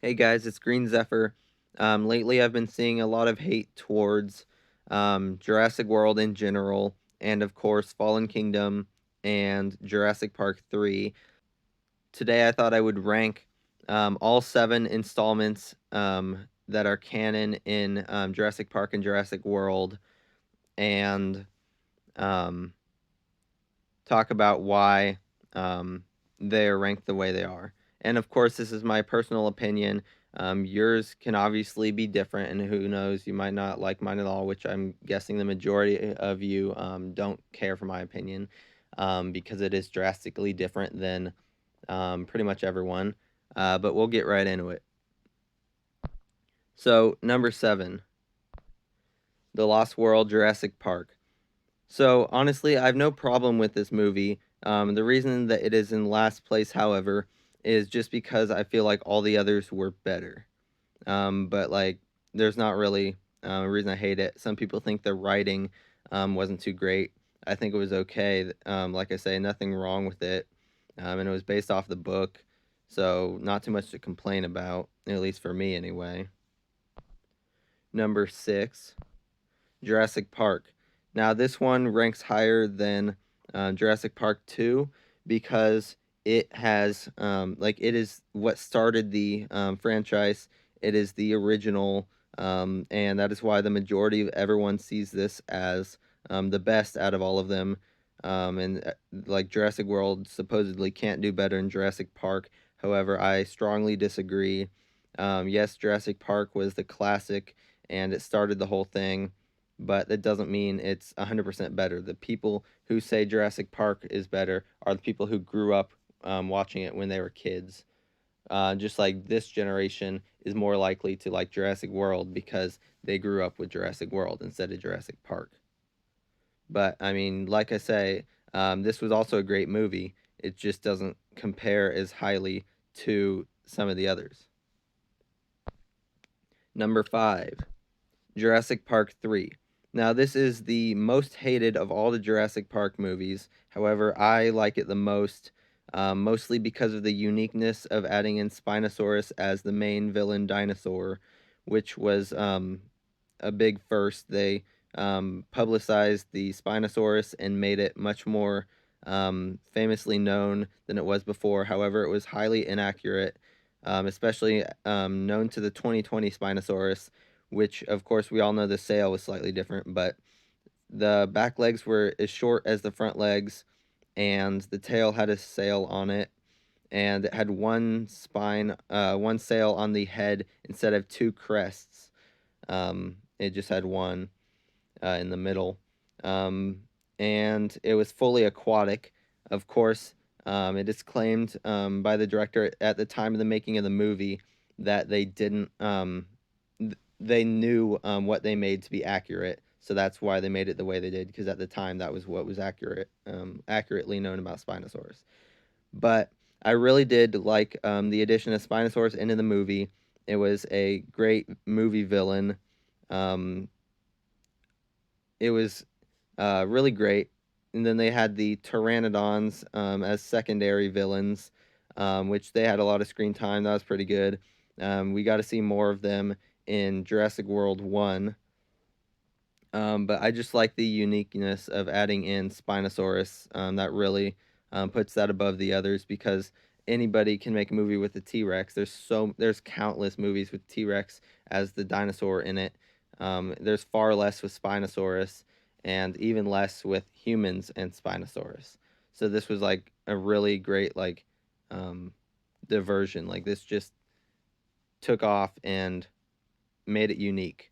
Hey guys, it's Green Zephyr. Lately, I've been seeing a lot of hate towards Jurassic World in general, and of course, Fallen Kingdom and Jurassic Park 3. Today, I thought I would rank all seven installments that are canon in Jurassic Park and Jurassic World and um, talk about why they're ranked the way they are. And of course, this is my personal opinion. Yours can obviously be different, and who knows, you might not like mine at all, which I'm guessing the majority of you don't care for my opinion because it is drastically different than pretty much everyone. But we'll get right into it. So, number 7, The Lost World Jurassic Park. So honestly, I have no problem with this movie. The reason that it is in last place, however, is just because I feel like all the others were better. But like, there's not really a reason I hate it. Some people think the writing wasn't too great. I think it was okay. Like I say, nothing wrong with it, and it was based off the book, so not too much to complain about, at least for me anyway. Number 6, Jurassic Park. Now, this one ranks higher than Jurassic Park 2 because it has, it is what started the franchise. It is the original, and that is why the majority of everyone sees this as the best out of all of them. Like Jurassic World supposedly can't do better than Jurassic Park. However, I strongly disagree. Yes, Jurassic Park was the classic and it started the whole thing, but that doesn't mean it's 100% better. The people who say Jurassic Park is better are the people who grew up watching it when they were kids. Just like this generation is more likely to like Jurassic World because they grew up with Jurassic World instead of Jurassic Park. But I mean, like I say, this was also a great movie. It just doesn't compare as highly to some of the others. Number 5, Jurassic Park 3. Now, this is the most hated of all the Jurassic Park movies. However, I like it the most, mostly because of the uniqueness of adding in Spinosaurus as the main villain dinosaur, which was a big first. They publicized the Spinosaurus and made it much more famously known than it was before. However, it was highly inaccurate, especially known to the 2020 Spinosaurus, which, of course, we all know the sail was slightly different, but the back legs were as short as the front legs, and the tail had a sail on it, and it had one sail on the head instead of two crests. It just had one in the middle. Um, and it was fully aquatic. Of course, it is claimed by the director at the time of the making of the movie that they didn't, they knew what they made to be accurate. So that's why they made it the way they did, because at the time that was what was accurately known about Spinosaurus. But I really did like the addition of Spinosaurus into the movie. It was a great movie villain. Um, it was really great. And then they had the Pteranodons as secondary villains, which they had a lot of screen time. That was pretty good. We got to see more of them in Jurassic World 1. But I just like the uniqueness of adding in Spinosaurus. That really puts that above the others because anybody can make a movie with a T Rex. There's countless movies with T Rex as the dinosaur in it. There's far less with Spinosaurus, and even less with humans and Spinosaurus. So this was like a really great um, diversion. Like this just took off and made it unique.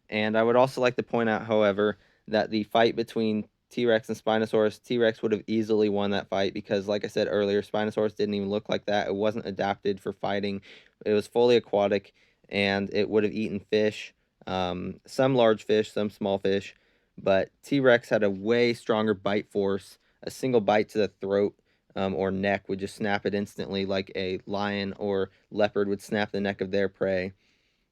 And I would also like to point out, however, that the fight between T Rex and Spinosaurus, T Rex would have easily won that fight because, like I said earlier, Spinosaurus didn't even look like that. It wasn't adapted for fighting, it was fully aquatic and it would have eaten fish, some large fish, some small fish. But T Rex had a way stronger bite force. A single bite to the throat or neck would just snap it instantly, like a lion or leopard would snap the neck of their prey.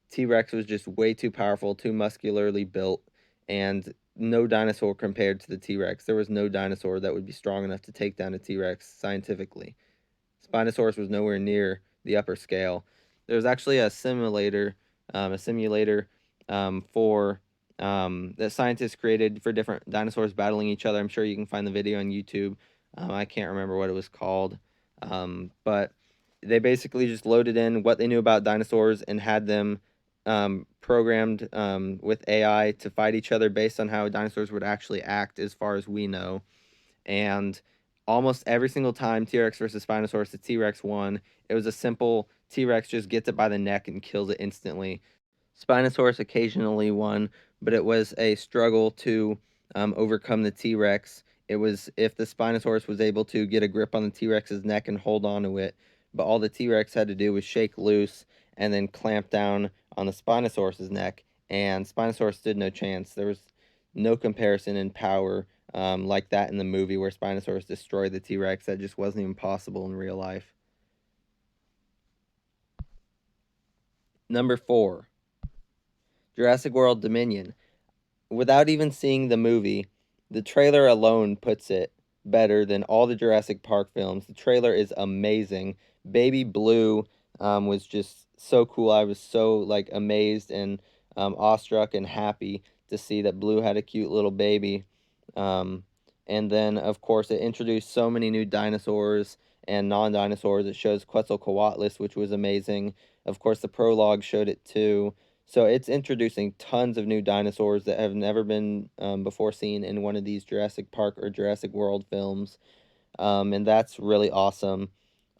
T Rex was just way too powerful, too muscularly built, and no dinosaur compared to the T Rex. There was no dinosaur that would be strong enough to take down a T Rex scientifically. Spinosaurus was nowhere near the upper scale. There's actually a simulator for that scientists created for different dinosaurs battling each other. I'm sure you can find the video on YouTube. I can't remember what it was called, but they basically just loaded in what they knew about dinosaurs and had them programmed with AI to fight each other based on how dinosaurs would actually act, as far as we know. And almost every single time T-Rex versus Spinosaurus, the T-Rex won. It was a simple T-Rex just gets it by the neck and kills it instantly. Spinosaurus occasionally won, but it was a struggle to overcome the T-Rex. It was if the Spinosaurus was able to get a grip on the T-Rex's neck and hold on to it, but all the T-Rex had to do was shake loose and then clamp down on the Spinosaurus's neck, and Spinosaurus stood no chance. There was no comparison in power like that in the movie where Spinosaurus destroyed the T-Rex. That just wasn't even possible in real life. Number 4, Jurassic World Dominion. Without even seeing the movie, the trailer alone puts it better than all the Jurassic Park films. The trailer is amazing. Baby Blue was just so cool. I was so like amazed and awestruck and happy to see that Blue had a cute little baby. Um, and then, of course, it introduced so many new dinosaurs and non-dinosaurs. It shows Quetzalcoatlus, which was amazing. Of course, the prologue showed it too. So it's introducing tons of new dinosaurs that have never been before seen in one of these Jurassic Park or Jurassic World films, and that's really awesome.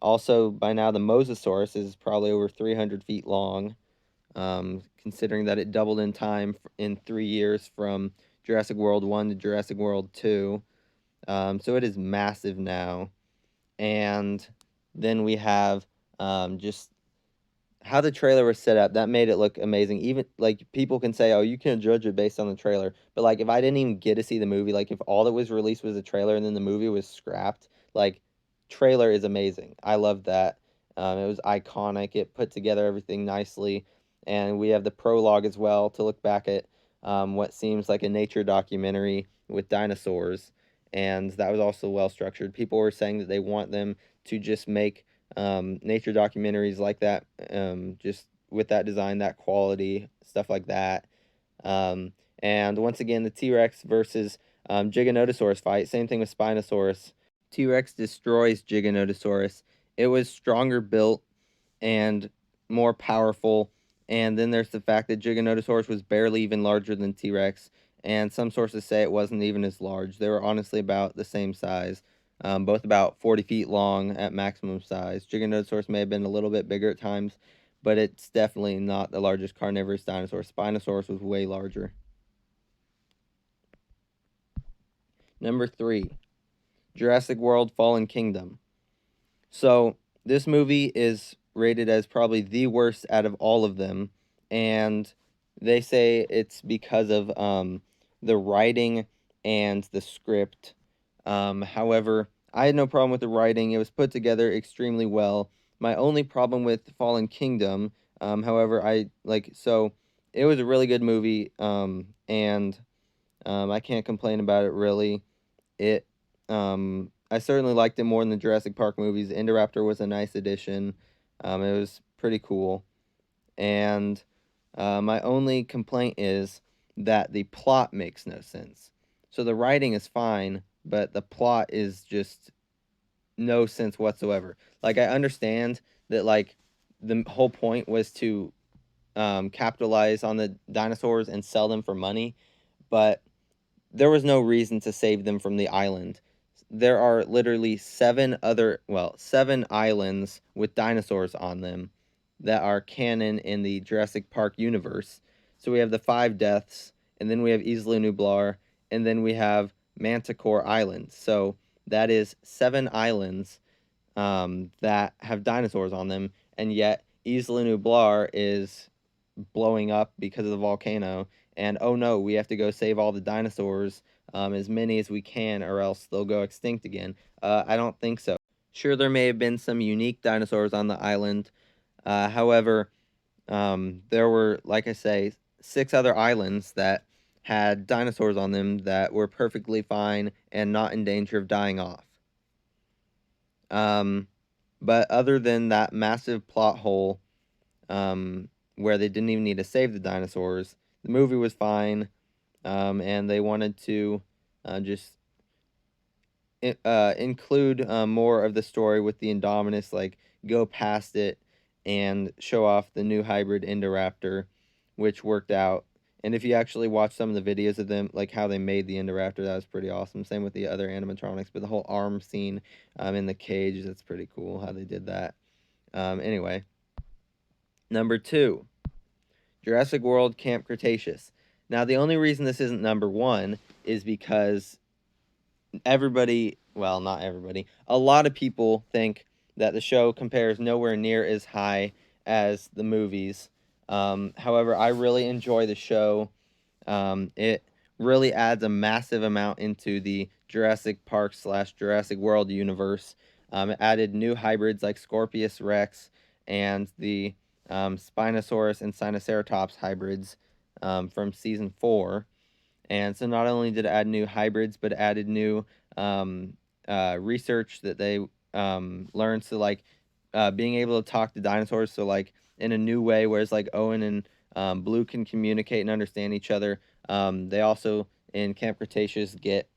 Also, by now, the Mosasaurus is probably over 300 feet long, considering that it doubled in time in 3 years from Jurassic World 1 to Jurassic World 2. So it is massive now. And then we have just how the trailer was set up. That made it look amazing. Even like people can say, "Oh, you can't judge it based on the trailer." But like if I didn't even get to see the movie, like if all that was released was a trailer and then the movie was scrapped, like trailer is amazing. I love that. It was iconic. It put together everything nicely, and we have the prologue as well to look back at what seems like a nature documentary with dinosaurs, and that was also well structured. People were saying that they want them to just make nature documentaries like that, just with that design, that quality, stuff like that. And once again, the T-Rex versus Giganotosaurus fight. Same thing with Spinosaurus. T-Rex destroys Giganotosaurus. It was stronger built and more powerful. And then there's the fact that Giganotosaurus was barely even larger than T-Rex, and some sources say it wasn't even as large. They were honestly about the same size, both about 40 feet long at maximum size. Giganotosaurus may have been a little bit bigger at times, but it's definitely not the largest carnivorous dinosaur. Spinosaurus was way larger. Number 3, Jurassic World Fallen Kingdom. So this movie is rated as probably the worst out of all of them, and they say it's because of the writing and the script. However, I had no problem with the writing. It was put together extremely well. My only problem with Fallen Kingdom, however, it was a really good movie, and I can't complain about it really. It I certainly liked it more than the Jurassic Park movies. Indoraptor was a nice addition. It was pretty cool. And my only complaint is that the plot makes no sense. So the writing is fine, but the plot is just no sense whatsoever. Like I understand that like the whole point was to capitalize on the dinosaurs and sell them for money, but there was no reason to save them from the island. There are literally seven islands with dinosaurs on them that are canon in the Jurassic Park universe. So we have the five deaths, and then we have Isla Nublar, and then we have Manticore Island. So that is 7 islands that have dinosaurs on them, and yet Isla Nublar is blowing up because of the volcano. And oh no, we have to go save all the dinosaurs, as many as we can, or else they'll go extinct again. I don't think so. Sure, there may have been some unique dinosaurs on the island. However, there were, like I say, 6 other islands that had dinosaurs on them that were perfectly fine and not in danger of dying off. But other than that massive plot hole, where they didn't even need to save the dinosaurs. The movie was fine, and they wanted to just include more of the story with the Indominus, like go past it and show off the new hybrid Indoraptor, which worked out. And if you actually watch some of the videos of them, like how they made the Indoraptor, that was pretty awesome. Same with the other animatronics, but the whole arm scene in the cage, that's pretty cool how they did that. Anyway, number 2, Jurassic World Camp Cretaceous. Now, the only reason this isn't number 1 is because everybody, well, not everybody, a lot of people think that the show compares nowhere near as high as the movies. However, I really enjoy the show. It really adds a massive amount into the Jurassic Park slash Jurassic World universe. It added new hybrids like Scorpius Rex and the Spinosaurus and Sinoceratops hybrids from season 4. And so not only did it add new hybrids, but it added new um, research that they learned. So like being able to talk to dinosaurs, so like in a new way, whereas like Owen and Blue can communicate and understand each other. They also in Camp Cretaceous get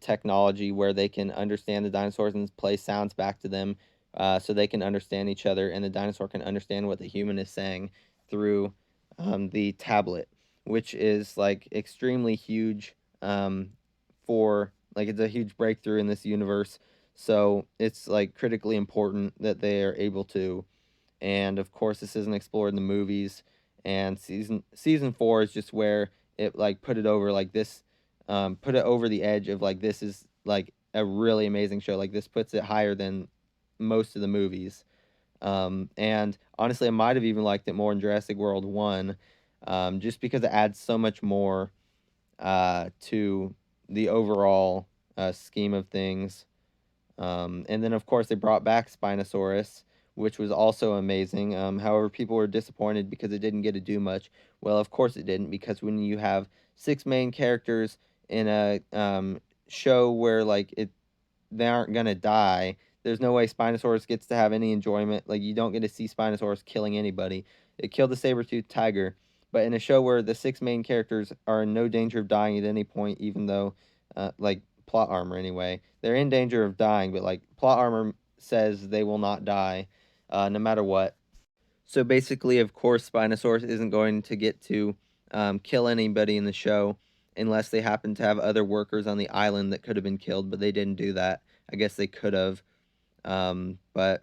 technology where they can understand the dinosaurs and play sounds back to them, so they can understand each other, and the dinosaur can understand what the human is saying through the tablet, which is like extremely huge for like it's a huge breakthrough in this universe. So it's like critically important that they are able to. And of course, this isn't explored in the movies. And season 4 is just where it like put it over like this, put it over the edge of like this is like a really amazing show. Like this puts it higher than most of the movies. And honestly, I might have even liked it more in Jurassic World 1, just because it adds so much more to the overall scheme of things. And then, of course, they brought back Spinosaurus, which was also amazing. However, people were disappointed because it didn't get to do much. Well, of course it didn't, because when you have 6 main characters in a show where like they aren't gonna die. There's no way Spinosaurus gets to have any enjoyment. Like you don't get to see Spinosaurus killing anybody. It killed the saber-toothed tiger, but in a show where the 6 main characters are in no danger of dying at any point, even though, like plot armor anyway, they're in danger of dying, but like plot armor says they will not die, no matter what. So basically, of course, Spinosaurus isn't going to get to kill anybody in the show unless they happen to have other workers on the island that could have been killed, but they didn't do that. I guess they could have. But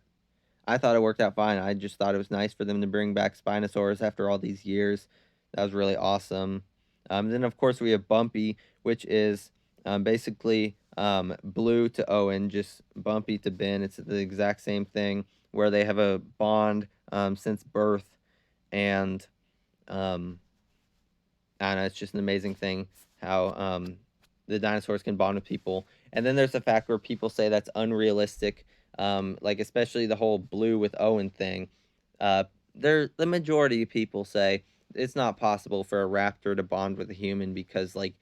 I thought it worked out fine. I just thought it was nice for them to bring back Spinosaurus after all these years. That was really awesome. Then, of course, we have Bumpy, which is basically Blue to Owen, just Bumpy to Ben. It's the exact same thing where they have a bond since birth, and um, I don't know, it's just an amazing thing how the dinosaurs can bond with people. And then there's the fact where people say that's unrealistic, like especially the whole Blue with Owen thing. The majority of people say it's not possible for a raptor to bond with a human because like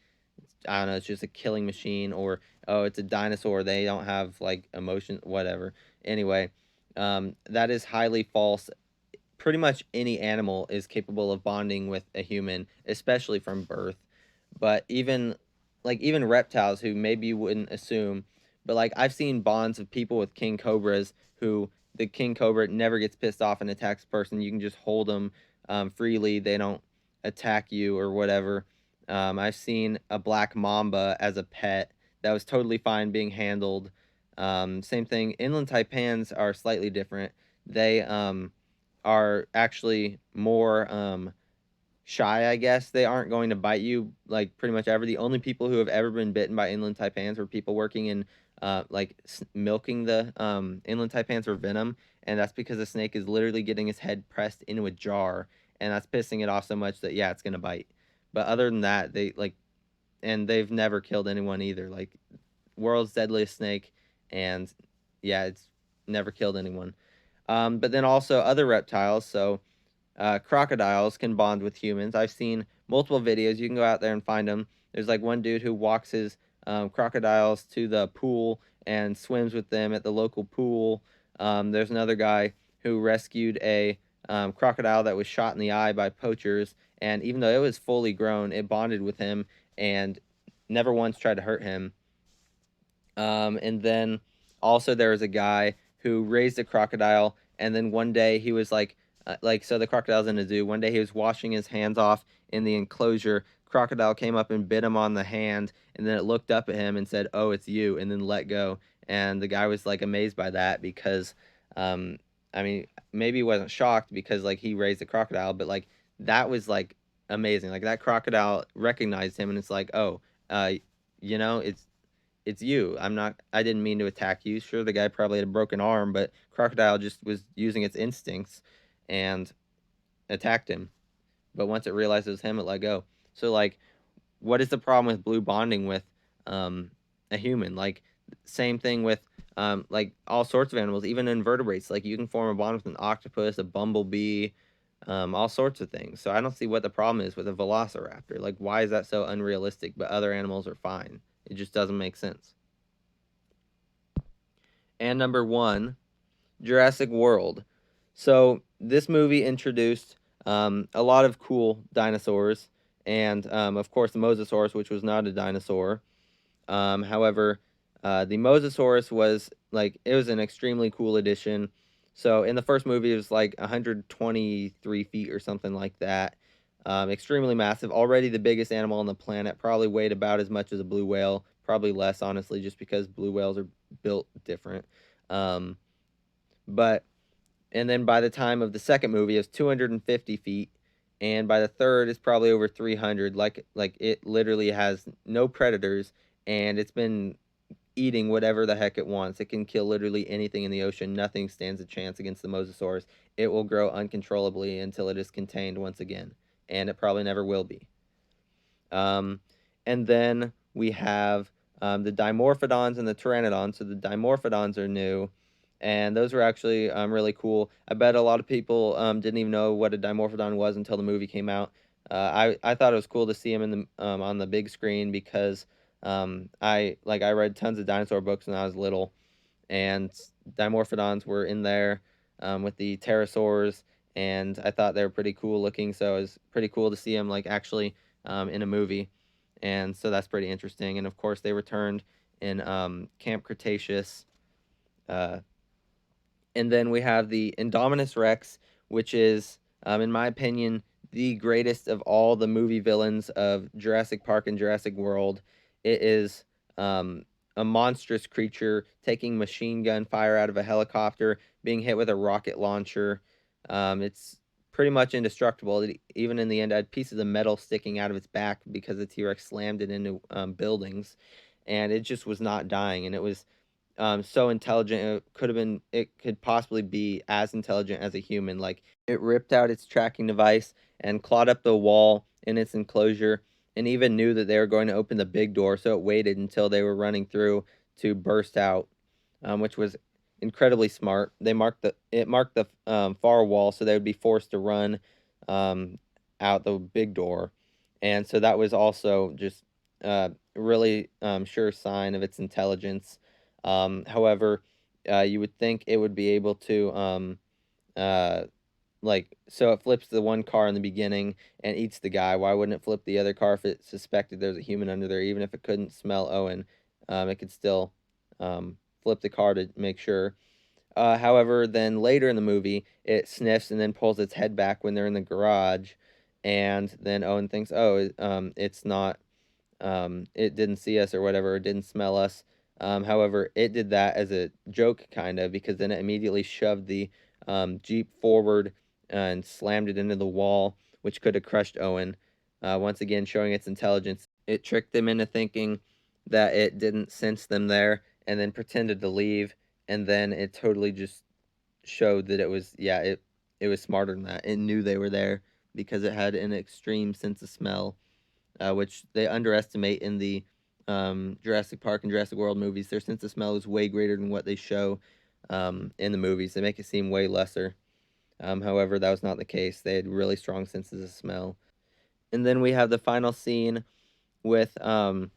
I don't know, it's just a killing machine, or oh, it's a dinosaur. They don't have like emotion, whatever. Anyway, that is highly false. Pretty much any animal is capable of bonding with a human, especially from birth. But even reptiles who maybe you wouldn't assume, but like I've seen bonds of people with king cobras who the king cobra never gets pissed off and attacks a person. You can just hold them freely. They don't attack you or whatever. I've seen a black mamba as a pet that was totally fine being handled. Same thing. Inland taipans are slightly different. They are actually more shy, I guess. They aren't going to bite you like pretty much ever. The only people who have ever been bitten by inland taipans were people working in like milking the inland taipans for venom, and that's because the snake is literally getting his head pressed into a jar, and that's pissing it off so much that yeah, it's gonna bite. But other than that, they like, and they've never killed anyone either. Like world's deadliest snake, and yeah, it's never killed anyone. But then also other reptiles. So crocodiles can bond with humans. I've seen multiple videos. You can go out there and find them. There's like one dude who walks his crocodiles to the pool and swims with them at the local pool. There's another guy who rescued a crocodile that was shot in the eye by poachers, and even though it was fully grown, it bonded with him and never once tried to hurt him. And then also there was a guy who raised a crocodile, and then one day he was like so the crocodile's in a zoo. One day he was washing his hands off in the enclosure. Crocodile came up and bit him on the hand, and then it looked up at him and said, "Oh, it's you," and then let go. And the guy was like amazed by that because, um, I mean, maybe he wasn't shocked because like he raised a crocodile, but like that was like amazing. Like that crocodile recognized him, and it's like, oh, uh, it's you. I didn't mean to attack you. Sure, the guy probably had a broken arm, but crocodile just was using its instincts and attacked him. But once it realized it was him, it let go. So like, what is the problem with blue bonding with um, a human? Like, same thing with like all sorts of animals, even invertebrates. Like you can form a bond with an octopus, a bumblebee, all sorts of things. So I don't see what the problem is with a velociraptor. Like, why is that so unrealistic? But other animals are fine. It just doesn't make sense. And number one, Jurassic World. So this movie introduced a lot of cool dinosaurs, and of course the Mosasaurus, which was not a dinosaur. However, the Mosasaurus was like it was an extremely cool addition. So in the first movie, it was like 123 feet or something like that. Extremely massive. Already the biggest animal on the planet. Probably weighed about as much as a blue whale. Probably less, honestly, just because blue whales are built different. Um, but and then by the time of the second movie, it's 250 feet, and by the third, it's probably over 300. Like it literally has no predators, and it's been eating whatever the heck it wants. It can kill literally anything in the ocean. Nothing stands a chance against the Mosasaurus. It will grow uncontrollably until it is contained once again, and it probably never will be. Um, and then we have the Dimorphodons and the Pteranodons. So the Dimorphodons are new, and those were actually really cool. I bet a lot of people didn't even know what a Dimorphodon was until the movie came out. I thought it was cool to see him in the on the big screen because I read tons of dinosaur books when I was little, and Dimorphodons were in there with the pterosaurs, and I thought they were pretty cool looking. So it was pretty cool to see them like actually in a movie, and so that's pretty interesting. And of course, they returned in Camp Cretaceous. Uh, and then we have the Indominus Rex, which is, in my opinion, the greatest of all the movie villains of Jurassic Park and Jurassic World. It is a monstrous creature taking machine gun fire out of a helicopter, being hit with a rocket launcher. It's pretty much indestructible. Even in the end, it had pieces of metal sticking out of its back because the T Rex slammed it into buildings, and it just was not dying. And it was so intelligent. It could possibly be as intelligent as a human. Like it ripped out its tracking device and clawed up the wall in its enclosure, and even knew that they were going to open the big door, so it waited until they were running through to burst out, which was incredibly smart. It marked the far wall, so they would be forced to run um, out the big door, and so that was also just really sure sign of its intelligence. However, you would think it would be able to, uh, so it flips the one car in the beginning and eats the guy. Why wouldn't it flip the other car if it suspected there's a human under there? Even if it couldn't smell Owen, it could still flip the car to make sure. However, then later in the movie, it sniffs and then pulls its head back when they're in the garage, and then Owen thinks, oh, it's not it didn't see us or whatever, it didn't smell us. However, it did that as a joke, kind of, because then it immediately shoved the Jeep forward and slammed it into the wall, which could have crushed Owen. Once again, showing its intelligence. It tricked them into thinking that it didn't sense them there and then pretended to leave. And then it totally just showed that it was smarter than that. It knew they were there because it had an extreme sense of smell, which they underestimate in the Jurassic Park and Jurassic World movies. Their sense of smell is way greater than what they show in the movies. They make it seem way lesser. However, that was not the case. They had really strong senses of smell. And then we have the final scene with the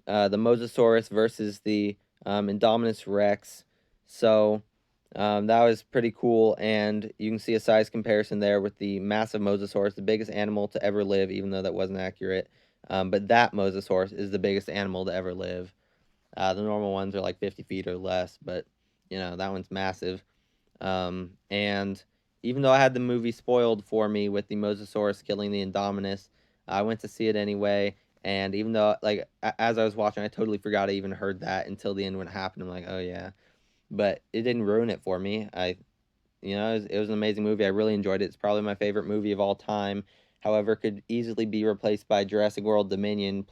Mosasaurus versus the Indominus Rex. So That was pretty cool, and you can see a size comparison there with the massive mosasaurus, the biggest animal to ever live, even though that wasn't accurate. But that mosasaurus is the biggest animal to ever live. The normal ones are like 50 feet or less, but that one's massive. And even though I had the movie spoiled for me with the mosasaurus killing the Indominus, I went to see it anyway. And even though, like, as I was watching, I totally forgot I even heard that until the end when it happened. I'm like, oh yeah, but it didn't ruin it for me. It was an amazing movie. I really enjoyed it. It's probably my favorite movie of all time. However, it could easily be replaced by Jurassic World Dominion,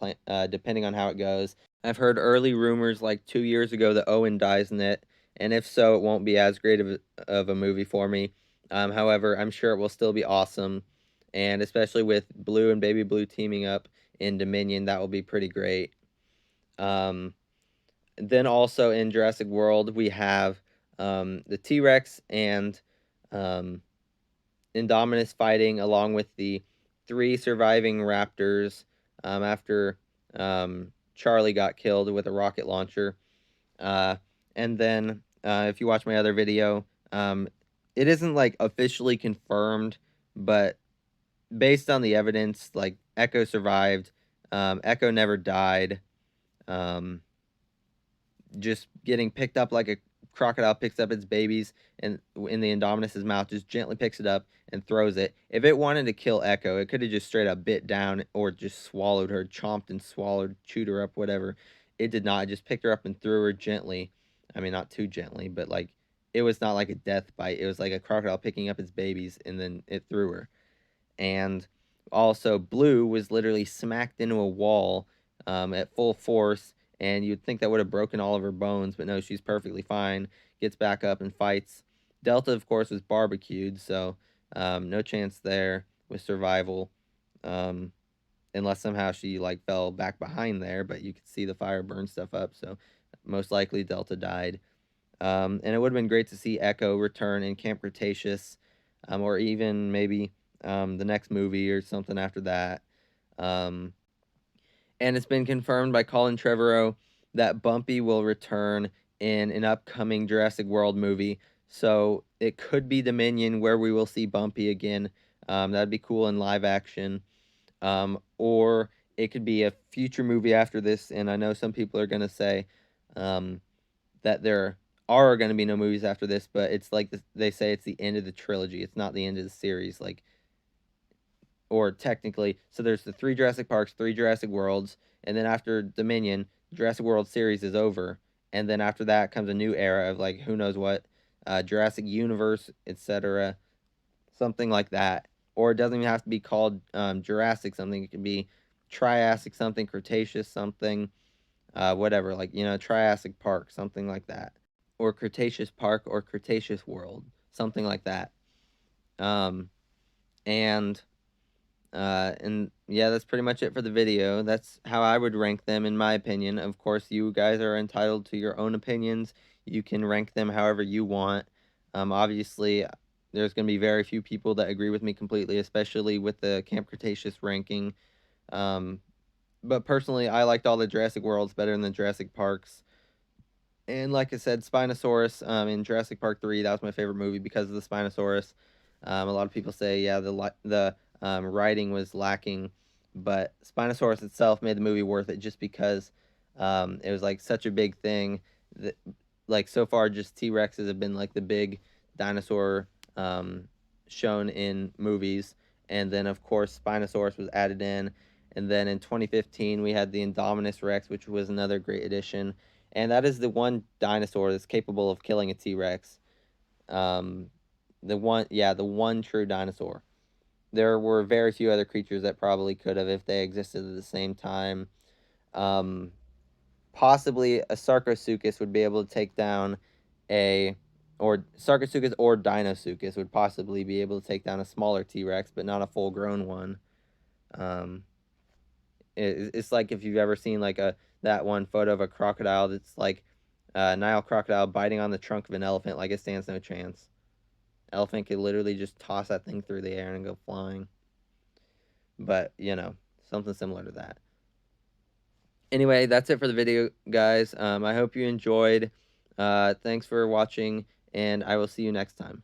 depending on how it goes. I've heard early rumors like 2 years ago that Owen dies in it, and if so, it won't be as great of a movie for me. However, I'm sure it will still be awesome, and especially with Blue and Baby Blue teaming up in Dominion, that will be pretty great. Um, then also in Jurassic World, we have the T Rex and um, Indominus fighting along with the three surviving raptors after Charlie got killed with a rocket launcher. Uh, and then if you watch my other video, it isn't like officially confirmed, but based on the evidence, like Echo survived. Echo never died. Um, just getting picked up like a crocodile picks up its babies and in the Indominus's mouth, just gently picks it up and throws it. If it wanted to kill Echo, it could have just straight up bit down or just swallowed her, chomped and swallowed, chewed her up, whatever. It did not. It just picked her up and threw her gently. I mean, not too gently, but like it was not like a death bite. It was like a crocodile picking up its babies and then it threw her. And also, Blue was literally smacked into a wall at full force, and you'd think that would have broken all of her bones, but no, she's perfectly fine. Gets back up and fights. Delta, of course, was barbecued, so no chance there with survival, um, unless somehow she like fell back behind there. But you could see the fire burn stuff up, so most likely Delta died. And it would have been great to see Echo return in Camp Cretaceous, or even maybe the next movie or something after that. Um, and it's been confirmed by Colin Trevorrow that Bumpy will return in an upcoming Jurassic World movie. So it could be Dominion where we will see Bumpy again. That'd be cool in live action. Or it could be a future movie after this. And I know some people are going to say, um, that there are going to be no movies after this, but it's like they say it's the end of the trilogy. It's not the end of the series, like, or technically. So there's the three Jurassic Parks, three Jurassic Worlds, and then after Dominion, the Jurassic World series is over, and then after that comes a new era of like who knows what, Jurassic Universe, etc., something like that. Or it doesn't even have to be called Jurassic something. It could be Triassic something, Cretaceous something, whatever, like Triassic Park, something like that, or Cretaceous Park or Cretaceous World, something like that. Um, and and yeah, that's pretty much it for the video. That's how I would rank them in my opinion. Of course, you guys are entitled to your own opinions. You can rank them however you want. Obviously, there's going to be very few people that agree with me completely, especially with the Camp Cretaceous ranking. Um, but personally, I liked all the Jurassic Worlds better than the Jurassic Parks. And like I said, Spinosaurus in Jurassic Park 3, that was my favorite movie because of the Spinosaurus. A lot of people say, yeah, the writing was lacking, but Spinosaurus itself made the movie worth it just because it was like such a big thing. That, like so far, just T Rexes have been like the big dinosaur shown in movies, and then of course Spinosaurus was added in, and then in 2015 we had the Indominus Rex, which was another great addition, and that is the one dinosaur that's capable of killing a T Rex. Um, the one true dinosaur. There were very few other creatures that probably could have if they existed at the same time. Um, Possibly a Sarcosuchus would be able to take down or Sarcosuchus or Dinosuchus would possibly be able to take down a smaller T Rex, but not a full grown one. Um, it's like if you've ever seen like that one photo of a crocodile that's like a Nile crocodile biting on the trunk of an elephant, like it stands no chance. Elephant could literally just toss that thing through the air and go flying. But something similar to that. Anyway, that's it for the video, guys. I hope you enjoyed. Thanks for watching, and I will see you next time.